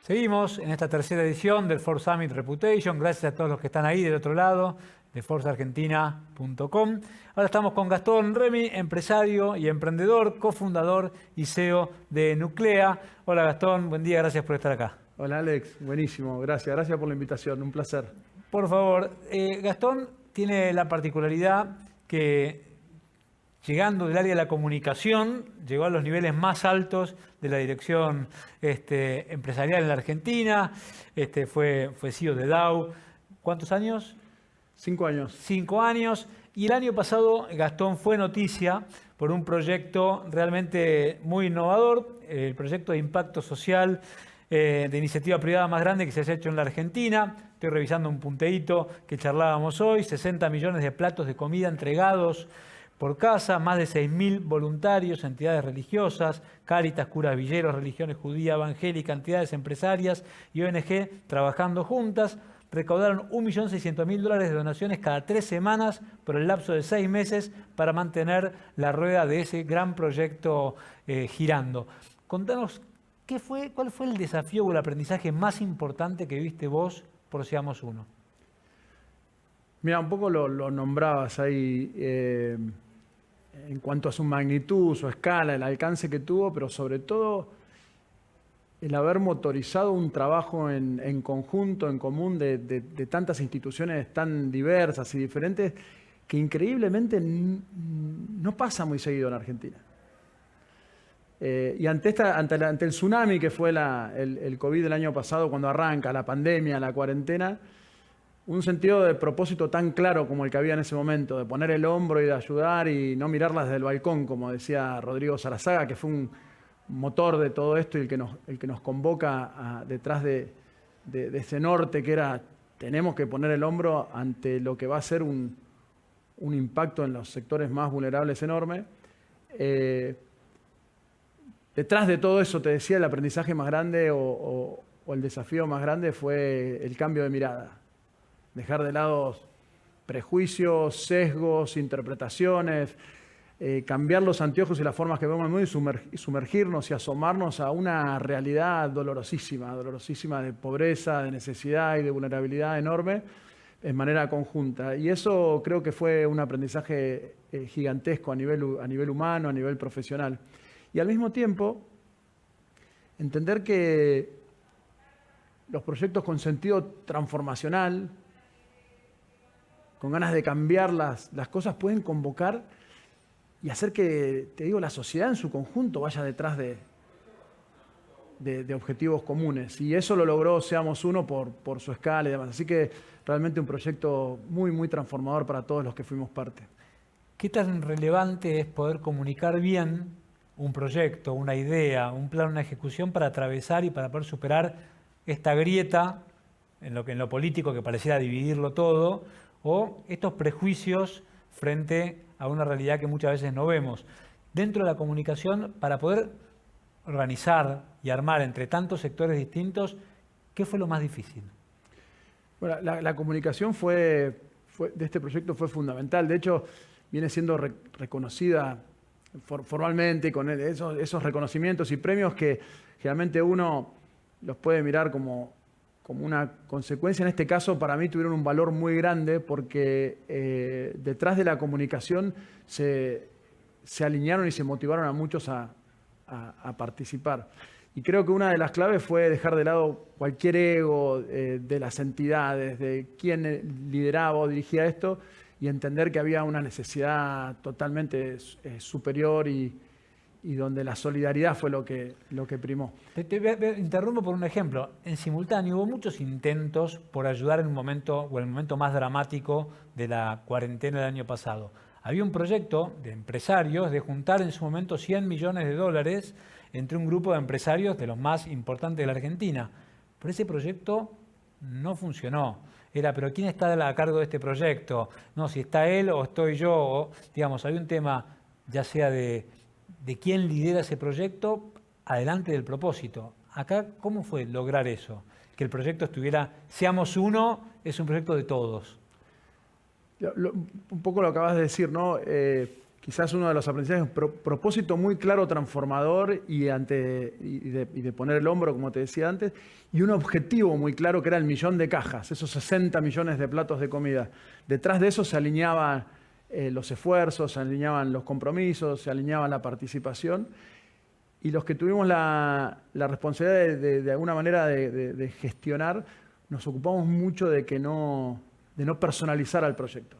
Seguimos en esta tercera edición del Force Summit Reputation. Gracias a todos los que están ahí del otro lado, de forceargentina.com. Ahora estamos con Gastón Remy, empresario y emprendedor, cofundador y CEO de Nuclea. Hola Gastón, buen día, gracias por estar acá. Hola Alex, buenísimo, gracias por la invitación, un placer. Por favor, Gastón tiene la particularidad que llegando del área de la comunicación, llegó a los niveles más altos de la dirección empresarial en la Argentina, fue CEO de Dow. ¿Cuántos años? 5 años. 5 años. Y el año pasado Gastón fue noticia por un proyecto realmente muy innovador, el proyecto de impacto social de iniciativa privada más grande que se haya hecho en la Argentina. Estoy revisando un punteíto que charlábamos hoy, 60 millones de platos de comida entregados por casa, más de 6.000 voluntarios, entidades religiosas, Cáritas, curas villeros, religiones judía, evangélica, entidades empresarias y ONG trabajando juntas. Recaudaron $1.600.000 de donaciones cada 3 semanas por el lapso de 6 meses para mantener la rueda de ese gran proyecto girando. Contanos, ¿cuál fue el desafío o el aprendizaje más importante que viste vos por Seamos Uno? Mira, un poco lo nombrabas ahí en cuanto a su magnitud, su escala, el alcance que tuvo, pero sobre todo el haber motorizado un trabajo en conjunto, en común, de tantas instituciones tan diversas y diferentes, que increíblemente no pasa muy seguido en Argentina. Y ante el tsunami que fue el COVID del año pasado, cuando arranca la pandemia, la cuarentena, un sentido de propósito tan claro como el que había en ese momento, de poner el hombro y de ayudar y no mirarlas desde el balcón, como decía Rodrigo Sarazaga, que fue un motor de todo esto y el que nos convoca detrás de ese norte que era: tenemos que poner el hombro ante lo que va a ser un impacto en los sectores más vulnerables enorme. Detrás de todo eso, te decía, el aprendizaje más grande o el desafío más grande fue el cambio de mirada. Dejar de lado prejuicios, sesgos, interpretaciones, cambiar los anteojos y las formas que vemos el mundo y sumergirnos y asomarnos a una realidad dolorosísima de pobreza, de necesidad y de vulnerabilidad enorme en manera conjunta. Y eso creo que fue un aprendizaje gigantesco a nivel humano, a nivel profesional. Y al mismo tiempo, entender que los proyectos con sentido transformacional, con ganas de cambiar las cosas, pueden convocar y hacer que, te digo, la sociedad en su conjunto vaya detrás de objetivos comunes. Y eso lo logró Seamos Uno por su escala y demás. Así que realmente un proyecto muy, muy transformador para todos los que fuimos parte. ¿Qué tan relevante es poder comunicar bien un proyecto, una idea, un plan, una ejecución para atravesar y para poder superar esta grieta en lo político que pareciera dividirlo todo, o estos prejuicios frente a una realidad que muchas veces no vemos? Dentro de la comunicación, para poder organizar y armar entre tantos sectores distintos, ¿qué fue lo más difícil? Bueno, la comunicación de este proyecto fue fundamental. De hecho, viene siendo reconocida formalmente con esos reconocimientos y premios que generalmente uno los puede mirar como una consecuencia. En este caso, para mí, tuvieron un valor muy grande porque detrás de la comunicación se alinearon y se motivaron a muchos a participar. Y creo que una de las claves fue dejar de lado cualquier ego de las entidades, de quién lideraba o dirigía esto, y entender que había una necesidad totalmente superior y donde la solidaridad fue lo que primó. Te interrumpo por un ejemplo. En simultáneo hubo muchos intentos por ayudar en un momento, o en el momento más dramático de la cuarentena del año pasado. Había un proyecto de empresarios de juntar en su momento $100 millones entre un grupo de empresarios de los más importantes de la Argentina. Pero ese proyecto no funcionó. Pero ¿quién está a cargo de este proyecto? No, si está él o estoy yo. Digamos, había un tema ya sea de quién lidera ese proyecto adelante del propósito. Acá, ¿cómo fue lograr eso? Que el proyecto estuviera, Seamos Uno, es un proyecto de todos. Un poco lo acabas de decir, ¿no? quizás uno de los aprendizajes, propósito muy claro, transformador y de poner el hombro, como te decía antes, y un objetivo muy claro que era el 1.000.000 de cajas, esos 60 millones de platos de comida. Detrás de eso se alineaban los esfuerzos, se alineaban los compromisos, se alineaba la participación. Y los que tuvimos la responsabilidad de alguna manera de gestionar, nos ocupamos mucho de no personalizar al proyecto.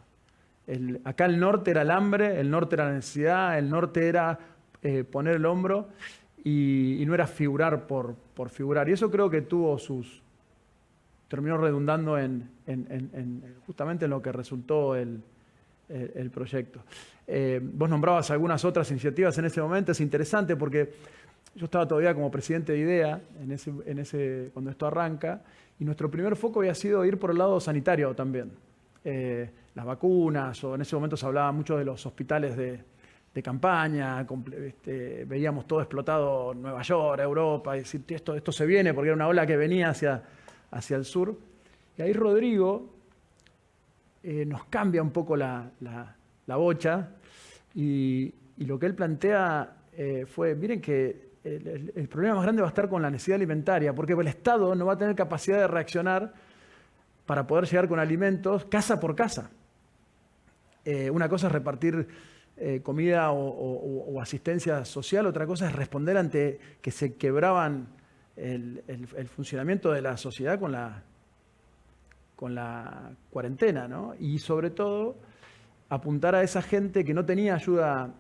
Acá el norte era el hambre, el norte era la necesidad, el norte era poner el hombro y no era figurar por figurar. Y eso creo que terminó redundando justamente en lo que resultó el proyecto. Vos nombrabas algunas otras iniciativas en ese momento. Es interesante porque yo estaba todavía como presidente de IDEA cuando esto arranca, y nuestro primer foco había sido ir por el lado sanitario también. Las vacunas, o en ese momento se hablaba mucho de los hospitales de campaña, veíamos todo explotado, Nueva York, Europa, y decir, esto se viene, porque era una ola que venía hacia el sur. Y ahí Rodrigo nos cambia un poco la bocha, y lo que él plantea fue, miren que el problema más grande va a estar con la necesidad alimentaria, porque el Estado no va a tener capacidad de reaccionar para poder llegar con alimentos casa por casa. Una cosa es repartir comida o asistencia social, otra cosa es responder ante que se quebraban el funcionamiento de la sociedad con la cuarentena, ¿no? Y sobre todo apuntar a esa gente que no tenía ayuda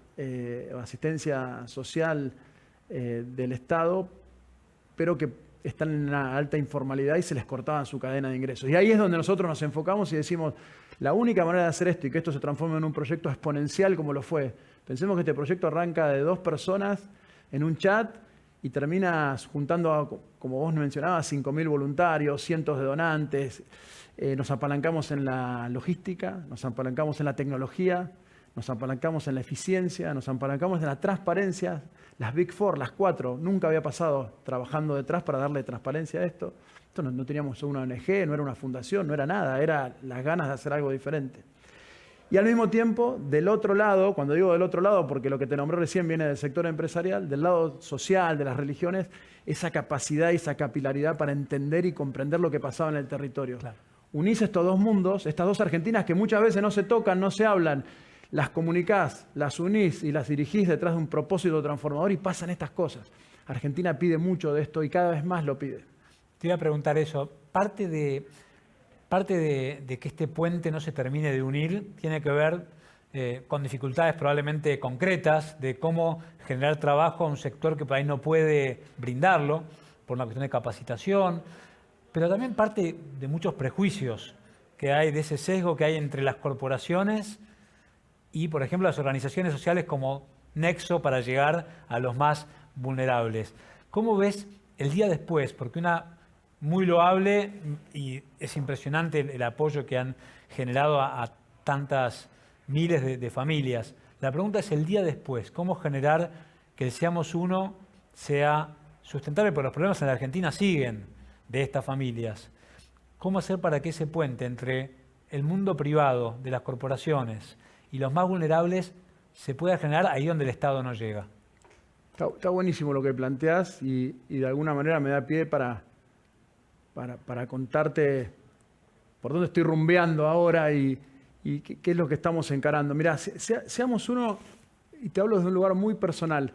o asistencia social del Estado, pero que están en una alta informalidad y se les cortaban su cadena de ingresos. Y ahí es donde nosotros nos enfocamos y decimos, la única manera de hacer esto y que esto se transforme en un proyecto exponencial como lo fue. Pensemos que este proyecto arranca de 2 personas en un chat y terminas juntando, como vos mencionabas, 5.000 voluntarios, cientos de donantes. Nos apalancamos en la logística, nos apalancamos en la tecnología, nos apalancamos en la eficiencia, nos apalancamos en la transparencia. Las Big Four, las 4, nunca había pasado trabajando detrás para darle transparencia a esto. Esto no teníamos una ONG, no era una fundación, no era nada, era las ganas de hacer algo diferente. Y al mismo tiempo, del otro lado, cuando digo del otro lado, porque lo que te nombré recién viene del sector empresarial, del lado social, de las religiones, esa capacidad y esa capilaridad para entender y comprender lo que pasaba en el territorio. Claro. Unís estos dos mundos, estas dos Argentinas que muchas veces no se tocan, no se hablan, las comunicás, las unís y las dirigís detrás de un propósito transformador y pasan estas cosas. Argentina pide mucho de esto y cada vez más lo pide. Te iba a preguntar eso. Parte de que este puente no se termine de unir tiene que ver con dificultades probablemente concretas de cómo generar trabajo a un sector que por ahí no puede brindarlo por una cuestión de capacitación, pero también parte de muchos prejuicios que hay, de ese sesgo que hay entre las corporaciones y, por ejemplo, las organizaciones sociales como nexo para llegar a los más vulnerables. ¿Cómo ves el día después? Porque muy loable y es impresionante el apoyo que han generado a tantas miles de familias. La pregunta es el día después, ¿cómo generar que el Seamos Uno sea sustentable? Porque los problemas en la Argentina siguen de estas familias. ¿Cómo hacer para que ese puente entre el mundo privado de las corporaciones y los más vulnerables se pueda generar ahí donde el Estado no llega? Está buenísimo lo que planteás y de alguna manera me da pie para contarte por dónde estoy rumbeando ahora y qué es lo que estamos encarando. Mirá, Seamos Uno, y te hablo desde un lugar muy personal,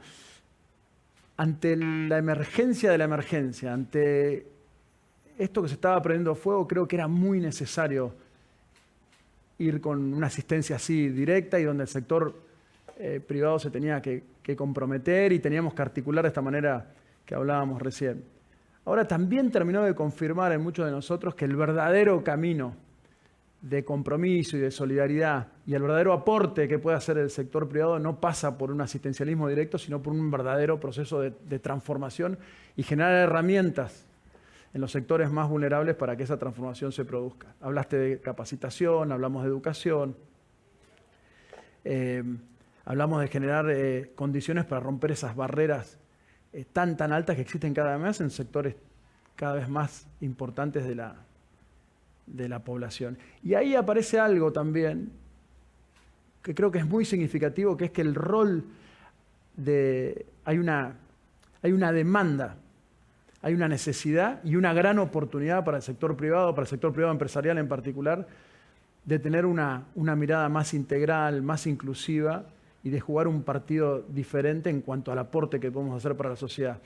ante la emergencia de la emergencia, ante esto que se estaba prendiendo fuego, creo que era muy necesario ir con una asistencia así directa y donde el sector privado se tenía que comprometer y teníamos que articular de esta manera que hablábamos recién. Ahora también terminó de confirmar en muchos de nosotros que el verdadero camino de compromiso y de solidaridad y el verdadero aporte que puede hacer el sector privado no pasa por un asistencialismo directo, sino por un verdadero proceso de transformación y generar herramientas en los sectores más vulnerables para que esa transformación se produzca. Hablaste de capacitación, hablamos de educación, hablamos de generar condiciones para romper esas barreras tan altas que existen cada vez más en sectores cada vez más importantes de la población. Y ahí aparece algo también que creo que es muy significativo, que es que el rol de... Hay una demanda, hay una necesidad y una gran oportunidad para el sector privado empresarial en particular, de tener una mirada más integral, más inclusiva y de jugar un partido diferente en cuanto al aporte que podemos hacer para la sociedad.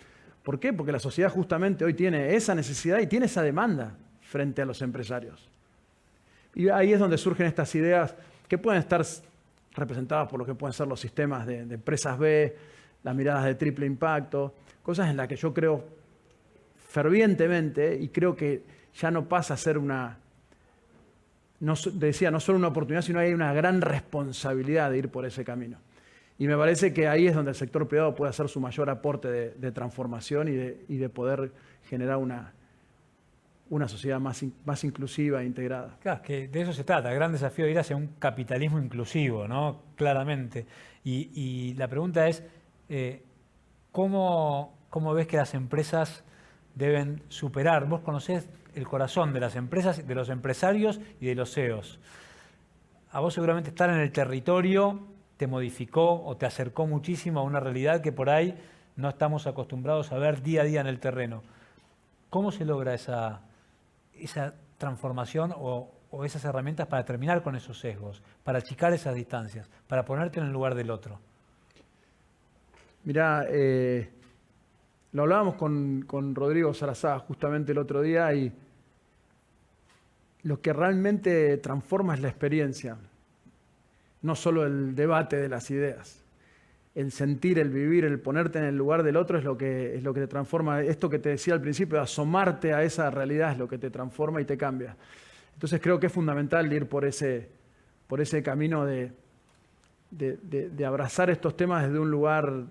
¿Por qué? Porque la sociedad justamente hoy tiene esa necesidad y tiene esa demanda frente a los empresarios. Y ahí es donde surgen estas ideas que pueden estar representadas por lo que pueden ser los sistemas de empresas B, las miradas de triple impacto, cosas en las que yo creo fervientemente y creo que ya no pasa a ser no solo una oportunidad, sino hay una gran responsabilidad de ir por ese camino. Y me parece que ahí es donde el sector privado puede hacer su mayor aporte de transformación y de poder generar una sociedad más inclusiva e integrada. Claro, que de eso se trata, el gran desafío de ir hacia un capitalismo inclusivo, ¿no? Claramente. Y la pregunta es, ¿cómo ves que las empresas deben superar? Vos conocés el corazón de las empresas, de los empresarios y de los CEOs. A vos seguramente estar en el territorio te modificó o te acercó muchísimo a una realidad que por ahí no estamos acostumbrados a ver día a día en el terreno. ¿Cómo se logra esa transformación o esas herramientas para terminar con esos sesgos, para achicar esas distancias, para ponerte en el lugar del otro? Mirá, lo hablábamos con Rodrigo Sarazá justamente el otro día y lo que realmente transforma es la experiencia, no solo el debate de las ideas. El sentir, el vivir, el ponerte en el lugar del otro es lo que te transforma. Esto que te decía al principio, asomarte a esa realidad es lo que te transforma y te cambia. Entonces creo que es fundamental ir por ese camino de abrazar estos temas desde un lugar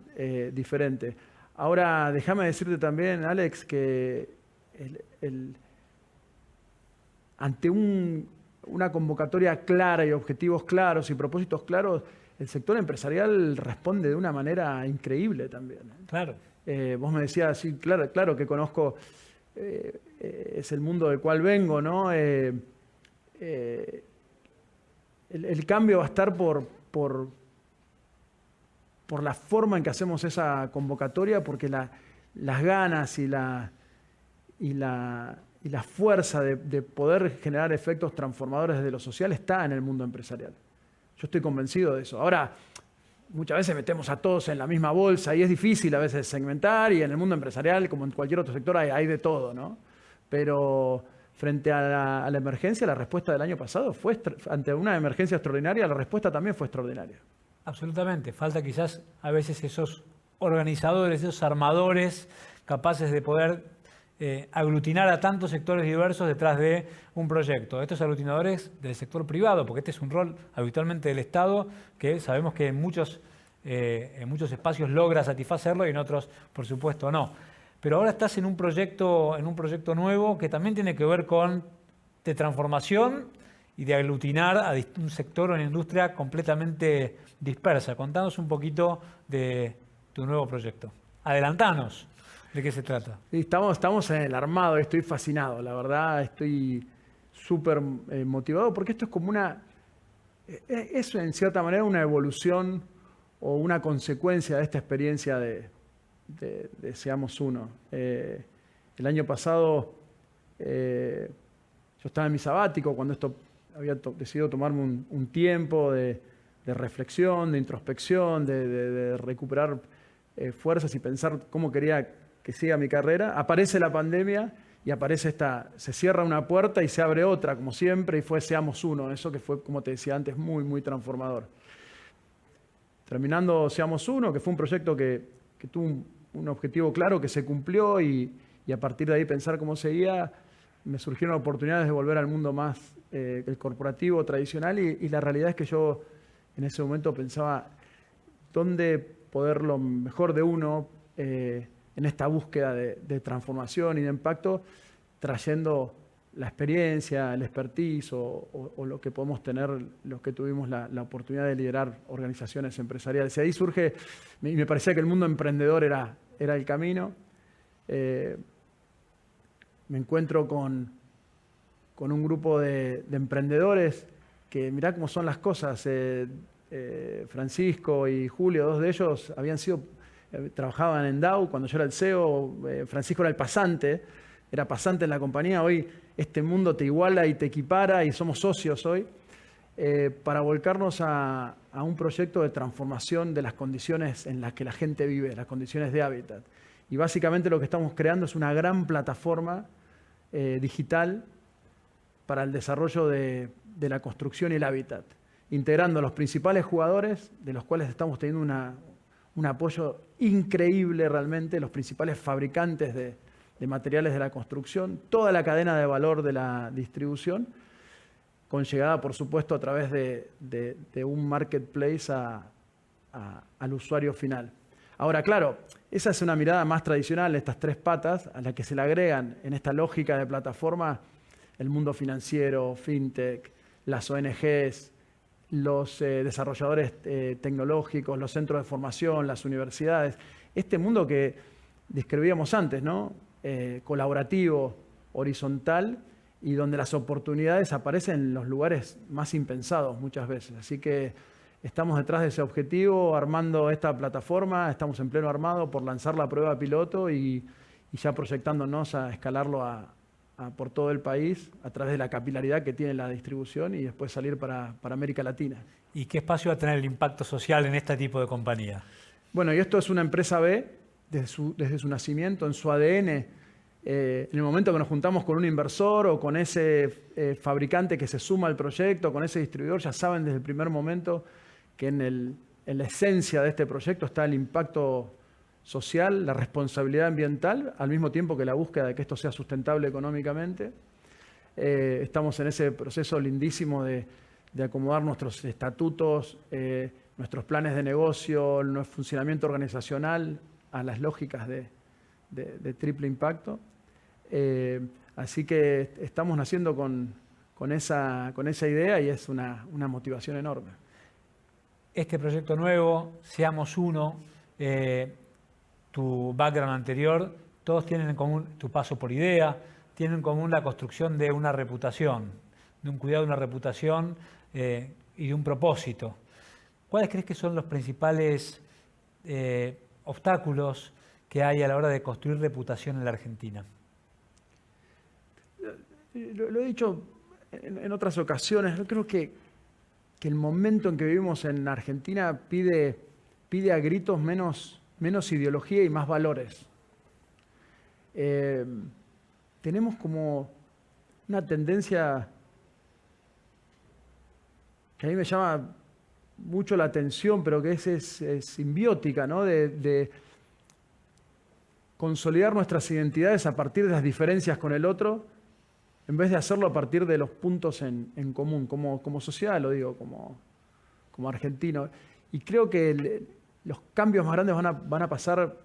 diferente. Ahora, déjame decirte también, Alex, que ante una convocatoria clara y objetivos claros y propósitos claros, el sector empresarial responde de una manera increíble también. Claro. Vos me decías, sí, claro que conozco, es el mundo del cual vengo, ¿no? El cambio va a estar por la forma en que hacemos esa convocatoria, porque las ganas y la fuerza de poder generar efectos transformadores desde lo social está en el mundo empresarial. Yo estoy convencido de eso. Ahora, muchas veces metemos a todos en la misma bolsa y es difícil a veces segmentar, y en el mundo empresarial, como en cualquier otro sector, hay de todo, ¿no? Pero frente a la emergencia, la respuesta del año pasado fue, ante una emergencia extraordinaria, la respuesta también fue extraordinaria. Absolutamente. Falta quizás a veces esos organizadores, esos armadores capaces de poder aglutinar a tantos sectores diversos detrás de un proyecto. Estos aglutinadores del sector privado, porque este es un rol habitualmente del Estado, que sabemos que en muchos espacios logra satisfacerlo y en otros, por supuesto, no. Pero ahora estás en un proyecto nuevo que también tiene que ver de transformación y de aglutinar a un sector o una industria completamente dispersa. Contanos un poquito de tu nuevo proyecto. Adelantanos. ¿De qué se trata? Estamos en el armado, estoy fascinado, la verdad, estoy súper motivado porque esto es como es en cierta manera una evolución o una consecuencia de esta experiencia de Seamos Uno. El año pasado yo estaba en mi sabático cuando había decidido tomarme un tiempo de reflexión, de introspección, de recuperar fuerzas y pensar cómo quería que siga mi carrera. Aparece la pandemia y se cierra una puerta y se abre otra, como siempre, y fue Seamos Uno. Eso que fue, como te decía antes, muy, muy transformador. Terminando Seamos Uno, que fue un proyecto que tuvo un objetivo claro, que se cumplió, y a partir de ahí pensar cómo seguía, me surgieron oportunidades de volver al mundo más el corporativo tradicional, y la realidad es que yo en ese momento pensaba dónde poder lo mejor de uno en esta búsqueda de transformación y de impacto, trayendo la experiencia, el expertise o lo que podemos tener los que tuvimos la oportunidad de liderar organizaciones empresariales. Y ahí surge, y me parecía que el mundo emprendedor era el camino. Me encuentro con un grupo de emprendedores que mirá cómo son las cosas. Francisco y Julio, dos de ellos trabajaban en Dow cuando yo era el CEO. Francisco era el pasante, era pasante en la compañía. Hoy este mundo te iguala y te equipara y somos socios hoy, para volcarnos a un proyecto de transformación de las condiciones en las que la gente vive, las condiciones de hábitat. Y básicamente lo que estamos creando es una gran plataforma digital para el desarrollo de la construcción y el hábitat, integrando a los principales jugadores, de los cuales estamos teniendo un apoyo increíble realmente, los principales fabricantes de materiales de la construcción, toda la cadena de valor de la distribución, con llegada, por supuesto, a través de un marketplace al usuario final. Ahora, claro, esa es una mirada más tradicional, estas tres patas, a la que se le agregan en esta lógica de plataforma el mundo financiero, fintech, las ONGs, los desarrolladores tecnológicos, los centros de formación, las universidades. Este mundo que describíamos antes, ¿no? Colaborativo, horizontal, y donde las oportunidades aparecen en los lugares más impensados muchas veces. Así que estamos detrás de ese objetivo, armando esta plataforma, estamos en pleno armado por lanzar la prueba piloto y ya proyectándonos a escalarlo por todo el país a través de la capilaridad que tiene la distribución y después salir para América Latina. ¿Y qué espacio va a tener el impacto social en este tipo de compañía? Bueno, y esto es una empresa B desde su nacimiento, en su ADN. En el momento que nos juntamos con un inversor o con ese fabricante que se suma al proyecto, con ese distribuidor, ya saben desde el primer momento que en la esencia de este proyecto está el impacto social, la responsabilidad ambiental, al mismo tiempo que la búsqueda de que esto sea sustentable económicamente. Estamos en ese proceso lindísimo de acomodar nuestros estatutos, nuestros planes de negocio, nuestro funcionamiento organizacional a las lógicas de triple impacto. Así que estamos naciendo con esa idea y es una motivación enorme. Este proyecto nuevo, Seamos Uno, tu background anterior, todos tienen en común tu paso por IDEA, tienen en común la construcción de una reputación, de un cuidado de una reputación y de un propósito. ¿Cuáles crees que son los principales obstáculos que hay a la hora de construir reputación en la Argentina? Lo he dicho en otras ocasiones, yo creo que el momento en que vivimos en Argentina pide a gritos menos ideología y más valores. Tenemos como una tendencia que a mí me llama mucho la atención, pero que es simbiótica, ¿no? De consolidar nuestras identidades a partir de las diferencias con el otro, en vez de hacerlo a partir de los puntos en común, como sociedad, lo digo, como argentino. Y creo que los cambios más grandes van a pasar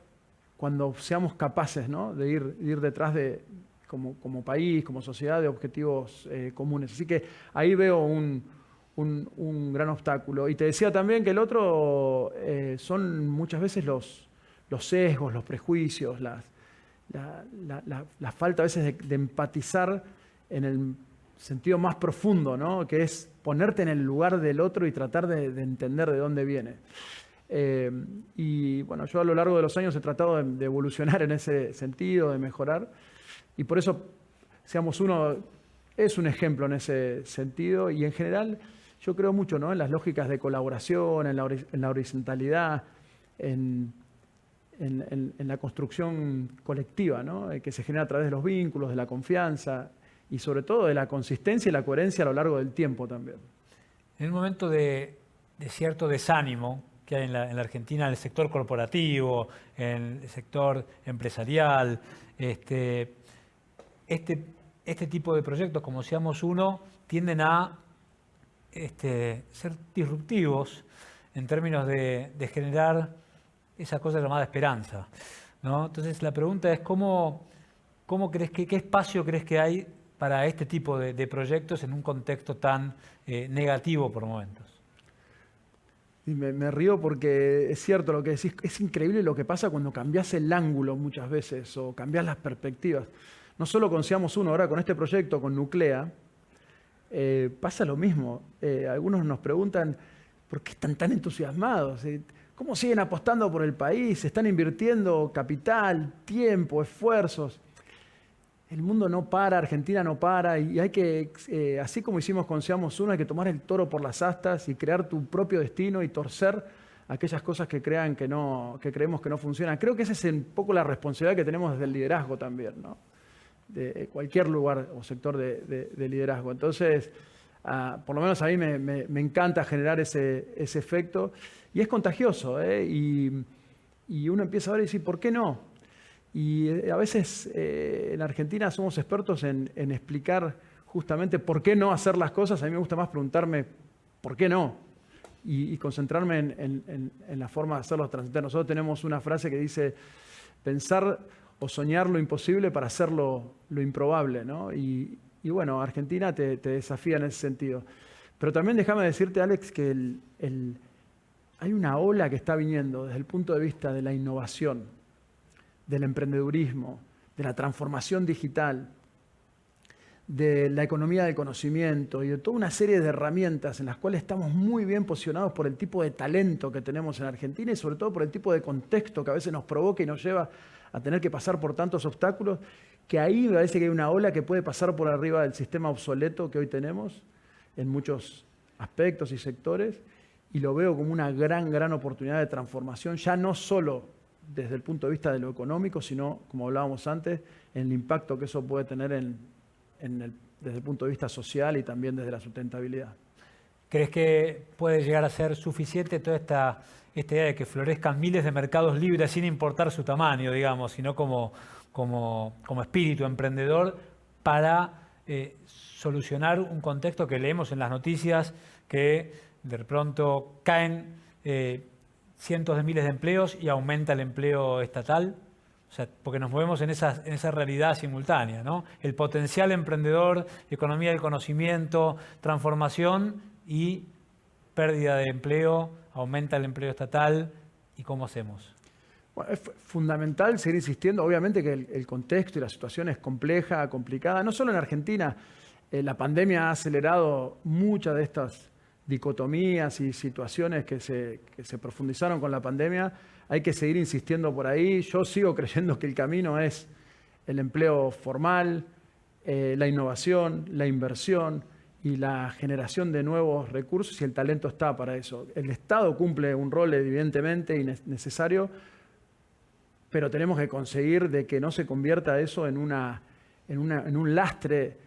cuando seamos capaces, ¿no? de ir detrás como país, como sociedad, de objetivos comunes. Así que ahí veo un gran obstáculo. Y te decía también que el otro son muchas veces los sesgos, los prejuicios, la falta a veces de empatizar en el sentido más profundo, ¿no? Que es ponerte en el lugar del otro y tratar de entender de dónde viene. Y bueno, yo a lo largo de los años he tratado de evolucionar en ese sentido, de mejorar, y por eso Seamos Uno es un ejemplo en ese sentido, y en general yo creo mucho, ¿no? En las lógicas de colaboración, en la horizontalidad, en la construcción colectiva, ¿no? Que se genera a través de los vínculos, de la confianza y sobre todo de la consistencia y la coherencia a lo largo del tiempo también. En un momento de cierto desánimo que hay en la Argentina, en el sector corporativo, en el sector empresarial, este tipo de proyectos como Seamos Uno tienden a ser disruptivos en términos de generar esa cosa llamada esperanza, ¿no? Entonces la pregunta es ¿cómo crees qué espacio crees que hay para este tipo de proyectos en un contexto tan negativo por momentos? Y me río porque es cierto lo que decís, es increíble lo que pasa cuando cambias el ángulo muchas veces o cambias las perspectivas. No solo con Seamos Uno, ahora con este proyecto, con Nuclea, pasa lo mismo. Algunos nos preguntan, ¿por qué están tan entusiasmados? ¿Cómo siguen apostando por el país? Están invirtiendo capital, tiempo, esfuerzos. El mundo no para, Argentina no para, y hay que, así como hicimos con Seamos Uno, hay que tomar el toro por las astas y crear tu propio destino y torcer aquellas cosas que creemos que no funcionan. Creo que esa es un poco la responsabilidad que tenemos desde el liderazgo también, ¿no? De cualquier lugar o sector de liderazgo. Entonces, por lo menos a mí me encanta generar ese efecto, y es contagioso, ¿eh? Y uno empieza a ver y decir, ¿por qué no? Y a veces en Argentina somos expertos en explicar justamente por qué no hacer las cosas. A mí me gusta más preguntarme por qué no y concentrarme en la forma de hacerlo trascender. Nosotros tenemos una frase que dice pensar o soñar lo imposible para hacer lo improbable, ¿no? Y bueno, Argentina te desafía en ese sentido. Pero también déjame decirte, Alex, que hay una ola que está viniendo desde el punto de vista de la innovación, del emprendedurismo, de la transformación digital, de la economía del conocimiento y de toda una serie de herramientas en las cuales estamos muy bien posicionados por el tipo de talento que tenemos en Argentina y sobre todo por el tipo de contexto que a veces nos provoca y nos lleva a tener que pasar por tantos obstáculos, que ahí me parece que hay una ola que puede pasar por arriba del sistema obsoleto que hoy tenemos en muchos aspectos y sectores, y lo veo como una gran oportunidad de transformación, ya no solo desde el punto de vista de lo económico, sino, como hablábamos antes, en el impacto que eso puede tener desde el punto de vista social y también desde la sustentabilidad. ¿Crees que puede llegar a ser suficiente toda esta idea de que florezcan miles de mercados libres sin importar su tamaño, digamos, sino como espíritu emprendedor para solucionar un contexto que leemos en las noticias, que de pronto caen cientos de miles de empleos y aumenta el empleo estatal? O sea, porque nos movemos en esa realidad simultánea, ¿no? El potencial emprendedor, economía del conocimiento, transformación y pérdida de empleo, aumenta el empleo estatal. ¿Y cómo hacemos? Bueno, es fundamental seguir insistiendo. Obviamente que el contexto y la situación es compleja, complicada. No solo en Argentina. La pandemia ha acelerado muchas de estas dicotomías y situaciones que se profundizaron con la pandemia. Hay que seguir insistiendo por ahí. Yo sigo creyendo que el camino es el empleo formal, la innovación, la inversión y la generación de nuevos recursos, y el talento está para eso. El Estado cumple un rol evidentemente necesario, pero tenemos que conseguir de que no se convierta eso en un lastre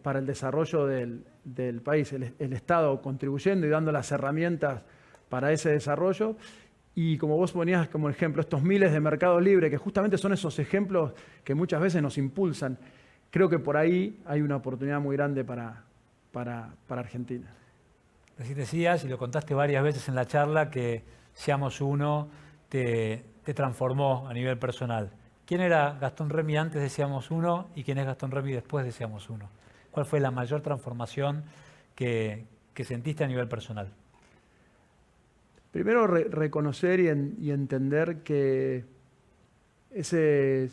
para el desarrollo del país. El Estado contribuyendo y dando las herramientas para ese desarrollo. Y como vos ponías como ejemplo, estos miles de mercados libres, que justamente son esos ejemplos que muchas veces nos impulsan. Creo que por ahí hay una oportunidad muy grande para Argentina. Recién decías, y lo contaste varias veces en la charla, que Seamos Uno te transformó a nivel personal. ¿Quién era Gastón Remy antes de Seamos Uno y quién es Gastón Remy después de Seamos Uno? ¿Cuál fue la mayor transformación que sentiste a nivel personal? Primero, reconocer y entender que ese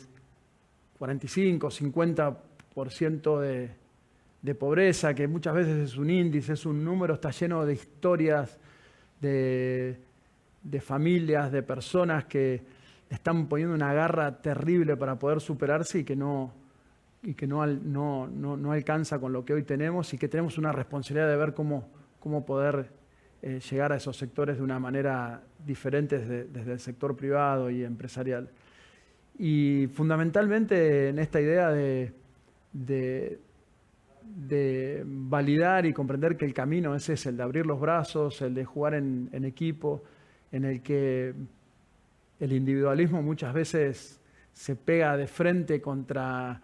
45, 50% de pobreza, que muchas veces es un índice, es un número, está lleno de historias, de familias, de personas que están poniendo una garra terrible para poder superarse y que no alcanza con lo que hoy tenemos, y que tenemos una responsabilidad de ver cómo poder llegar a esos sectores de una manera diferente desde el sector privado y empresarial. Y fundamentalmente en esta idea de validar y comprender que el camino es ese, el de abrir los brazos, el de jugar en equipo, en el que el individualismo muchas veces se pega de frente contra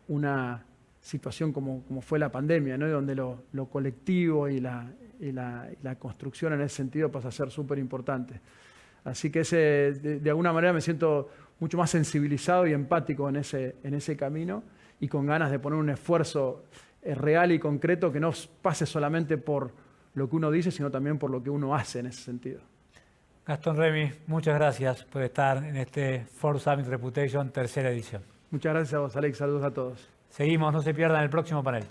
una situación como fue la pandemia, ¿no? Donde lo colectivo y la construcción en ese sentido pasa a ser súper importante. Así que de alguna manera me siento mucho más sensibilizado y empático en ese camino, y con ganas de poner un esfuerzo real y concreto que no pase solamente por lo que uno dice, sino también por lo que uno hace en ese sentido. Gastón Remy, muchas gracias por estar en este Forbes Summit Reputation, tercera edición. Muchas gracias a vos, Alex. Saludos a todos. Seguimos, no se pierdan el próximo panel.